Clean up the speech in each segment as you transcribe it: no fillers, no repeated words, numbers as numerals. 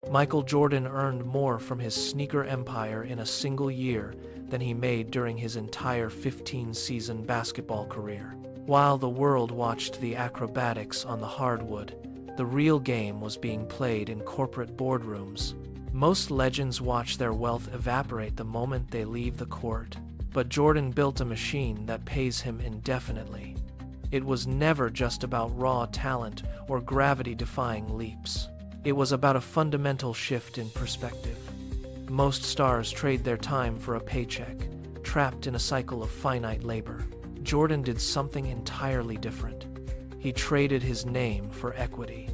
Michael Jordan earned more from his sneaker empire in a single year than he made during his entire 15-season basketball career. While the world watched the acrobatics on the hardwood, the real game was being played in corporate boardrooms. Most legends watch their wealth evaporate the moment they leave the court, but Jordan built a machine that pays him indefinitely. It was never just about raw talent or gravity-defying leaps. It was about a fundamental shift in perspective. Most stars trade their time for a paycheck, trapped in a cycle of finite labor. Jordan did something entirely different. He traded his name for equity.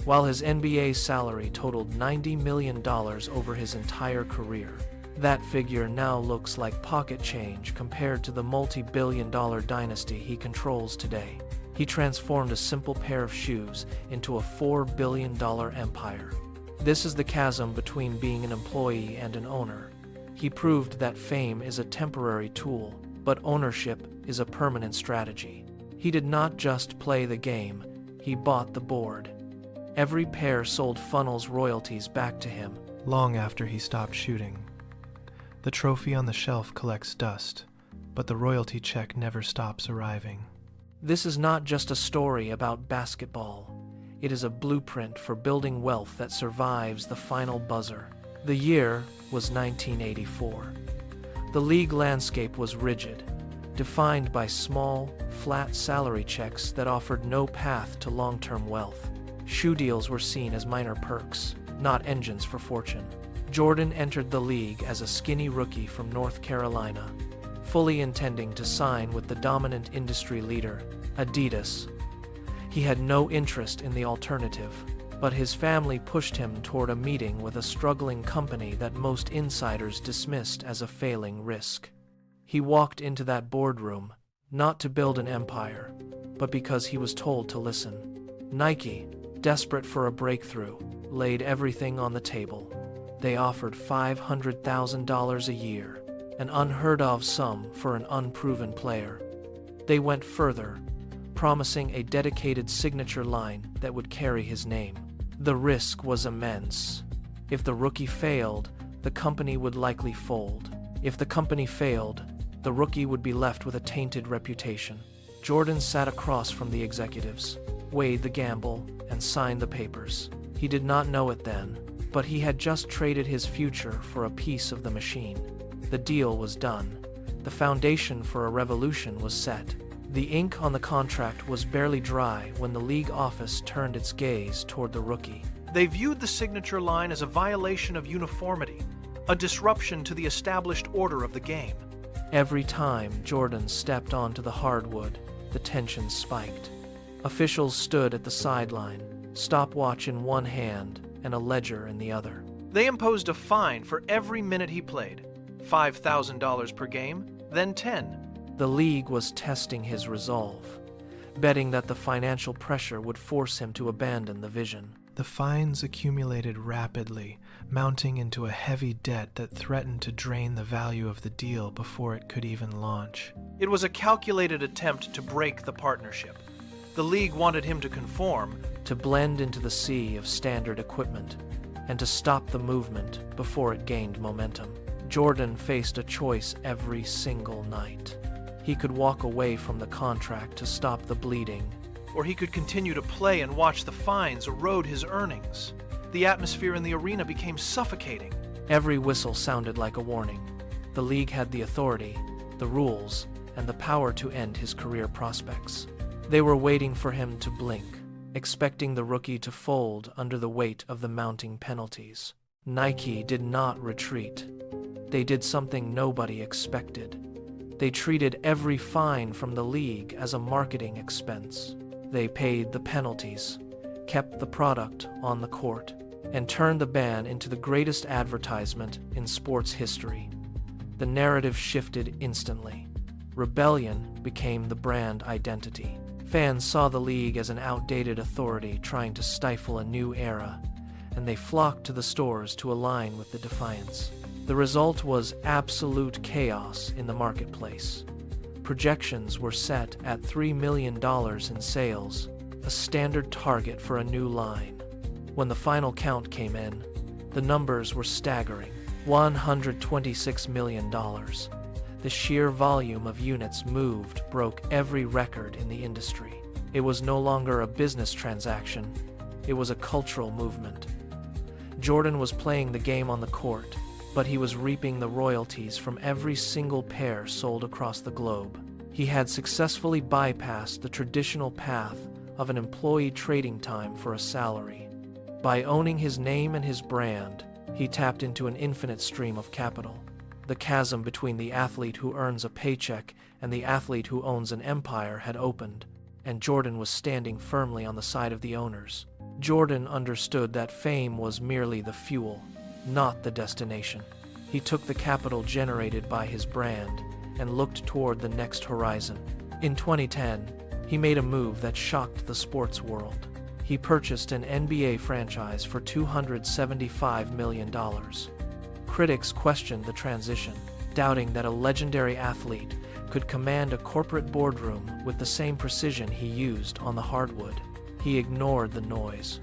While his NBA salary totaled $90 million over his entire career, that figure now looks like pocket change compared to the multi-billion-dollar dynasty he controls today. He transformed a simple pair of shoes into a $4 billion empire. This is the chasm between being an employee and an owner. He proved that fame is a temporary tool, but ownership is a permanent strategy. He did not just play the game, he bought the board. Every pair sold funnels royalties back to him long after he stopped shooting. The trophy on the shelf collects dust, but the royalty check never stops arriving. This is not just a story about basketball. It is a blueprint for building wealth that survives the final buzzer. The year was 1984. The league landscape was rigid, defined by small, flat salary checks that offered no path to long-term wealth. Shoe deals were seen as minor perks, not engines for fortune. Jordan entered the league as a skinny rookie from North Carolina, fully intending to sign with the dominant industry leader, Adidas. He had no interest in the alternative, but his family pushed him toward a meeting with a struggling company that most insiders dismissed as a failing risk. He walked into that boardroom, not to build an empire, but because he was told to listen. Nike, desperate for a breakthrough, laid everything on the table. They offered $500,000 a year, an unheard-of sum for an unproven player. They went further, promising a dedicated signature line that would carry his name. The risk was immense. If the rookie failed, the company would likely fold. If the company failed, the rookie would be left with a tainted reputation. Jordan sat across from the executives, weighed the gamble, and signed the papers. He did not know it then, but he had just traded his future for a piece of the machine. The deal was done. The foundation for a revolution was set. The ink on the contract was barely dry when the league office turned its gaze toward the rookie. They viewed the signature line as a violation of uniformity, a disruption to the established order of the game. Every time Jordan stepped onto the hardwood, the tension spiked. Officials stood at the sideline, stopwatch in one hand and a ledger in the other. They imposed a fine for every minute he played, $5,000 per game, then 10. The league was testing his resolve, betting that the financial pressure would force him to abandon the vision. The fines accumulated rapidly, mounting into a heavy debt that threatened to drain the value of the deal before it could even launch. It was a calculated attempt to break the partnership. The league wanted him to conform, to blend into the sea of standard equipment, and to stop the movement before it gained momentum. Jordan faced a choice every single night. He could walk away from the contract to stop the bleeding, or he could continue to play and watch the fines erode his earnings. The atmosphere in the arena became suffocating. Every whistle sounded like a warning. The league had the authority, the rules, and the power to end his career prospects. They were waiting for him to blink, expecting the rookie to fold under the weight of the mounting penalties. Nike did not retreat. They did something nobody expected. They treated every fine from the league as a marketing expense. They paid the penalties, kept the product on the court, and turned the ban into the greatest advertisement in sports history. The narrative shifted instantly. Rebellion became the brand identity. Fans saw the league as an outdated authority trying to stifle a new era, and they flocked to the stores to align with the defiance. The result was absolute chaos in the marketplace. Projections were set at $3 million in sales, a standard target for a new line. When the final count came in, The numbers were staggering. $126 million. The sheer volume of units moved broke every record in the industry. It was no longer a business transaction. It was a cultural movement. Jordan was playing the game on the court, but he was reaping the royalties from every single pair sold across the globe. He had successfully bypassed the traditional path of an employee trading time for a salary. By owning his name and his brand, he tapped into an infinite stream of capital. The chasm between the athlete who earns a paycheck and the athlete who owns an empire had opened, and Jordan was standing firmly on the side of the owners. Jordan understood that fame was merely the fuel, not the destination. He took the capital generated by his brand and looked toward the next horizon. In 2010, he made a move that shocked the sports world. He purchased an NBA franchise for $275 million. Critics questioned the transition, doubting that a legendary athlete could command a corporate boardroom with the same precision he used on the hardwood. He ignored the noise.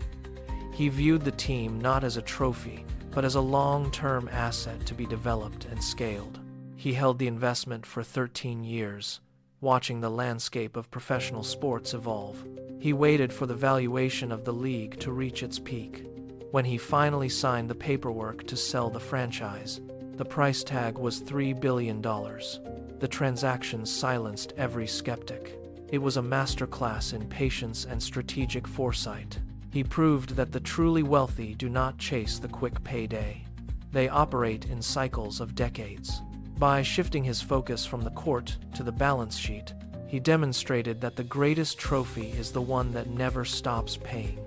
He viewed the team not as a trophy, but as a long-term asset to be developed and scaled. He held the investment for 13 years, watching the landscape of professional sports evolve. He waited for the valuation of the league to reach its peak. When he finally signed the paperwork to sell the franchise, the price tag was $3 billion. The transaction silenced every skeptic. It was a masterclass in patience and strategic foresight. He proved that the truly wealthy do not chase the quick payday. They operate in cycles of decades. By shifting his focus from the court to the balance sheet, he demonstrated that the greatest trophy is the one that never stops paying.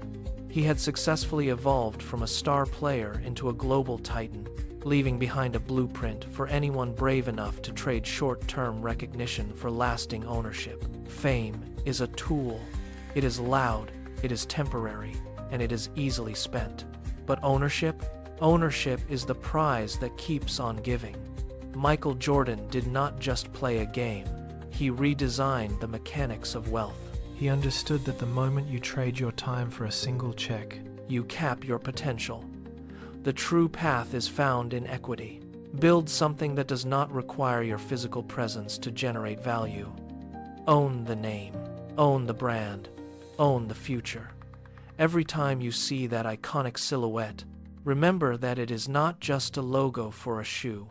He had successfully evolved from a star player into a global titan, leaving behind a blueprint for anyone brave enough to trade short-term recognition for lasting ownership. Fame is a tool. It is loud, it is temporary, and it is easily spent. But ownership is the prize that keeps on giving. Michael Jordan did not just play a game. He redesigned the mechanics of wealth. He understood that the moment you trade your time for a single check, You cap your potential. The true path is found in equity. Build something that does not require your physical presence to generate value. Own the name. Own the brand. Own the future. Every time you see that iconic silhouette, remember that it is not just a logo for a shoe.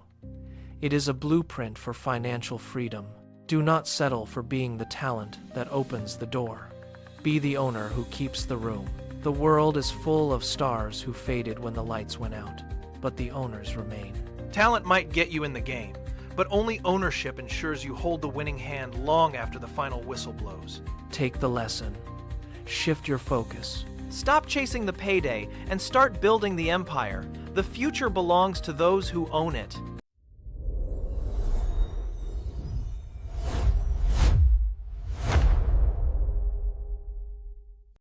It is a blueprint for financial freedom. Do not settle for being the talent that opens the door. Be the owner who keeps the room. The world is full of stars who faded when the lights went out, but the owners remain. Talent might get you in the game, but only ownership ensures you hold the winning hand long after the final whistle blows. Take the lesson. Shift your focus. Stop chasing the payday and start building the empire. The future belongs to those who own it.